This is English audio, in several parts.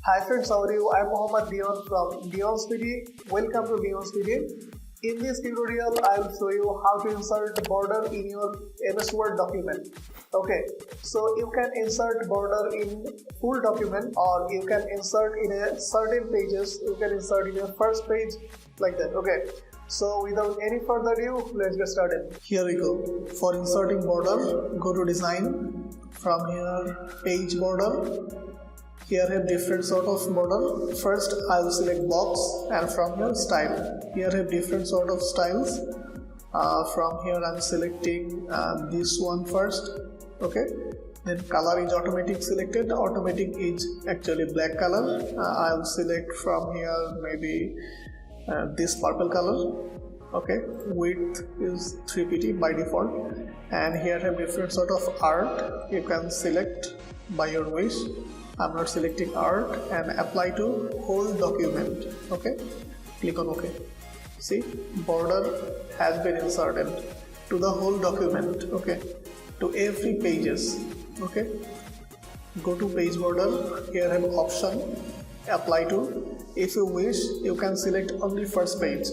Hi friends, how are you? I'm Mohammed Leon from LeonsBD. Welcome to LeonsBD. In this tutorial, I'll show you how to insert border in your MS Word document. Okay, so you can insert border in full document, or you can insert in a certain pages. You can insert in your first page like that. Okay, so without any further ado, let's get started. Here we go. For inserting border, go to design. From here, page border. Here have different sort of border. First I will select box, and from here style. Here have different sort of styles. From here I'm selecting this one first. Okay, then color is automatic selected. Automatic is actually black color. I will select from here maybe this purple color. Okay, width is 3pt by default, and here have different sort of art. You can select by your wish. I'm not selecting art, and apply to whole document. Okay, click on OK. See, border has been inserted to the whole document. Okay, to every pages. Okay, go to page border. Here have option apply to. If you wish, you can select only first page.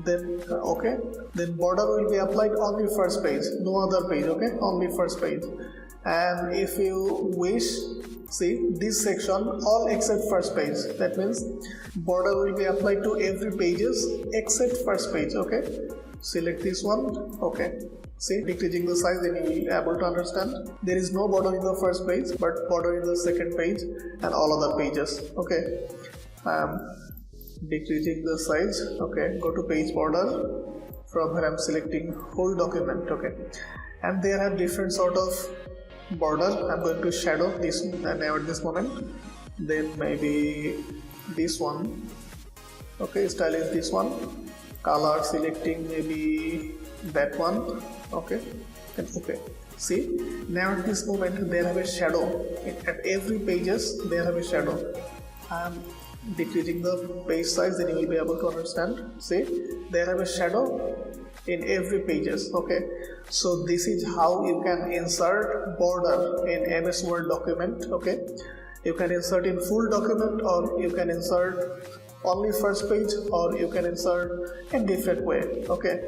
Then okay, then border will be applied only first page, no other page. Okay, only first page. And if you wish, see this section all except first page. That means border will be applied to every pages except first page. Okay, select this one. Okay, see, decreasing the size, then you will be able to understand. There is no border in the first page, but border in the second page and all other pages. Okay, decreasing the size. Okay, go to page border. From here I'm selecting whole document. Okay, and there are different sort of border. I'm going to shadow this at this moment. Then maybe this one. Okay, style is this one. Color selecting maybe that one. Okay, and okay. See, now at this moment there have a shadow. At every pages there have a shadow. I'm decreasing the page size, then you will be able to understand. See, there have a shadow in every pages. Okay, so this is how you can insert border in MS Word document. Okay, you can insert in full document, or you can insert only first page, or you can insert in different way. Okay,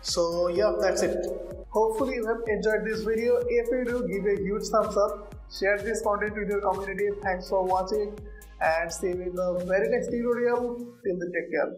so yeah, that's it. Hopefully you have enjoyed this video. If you do, give a huge thumbs up, share this content with your community. Thanks for watching, and see you in the very next tutorial. Till then, take care.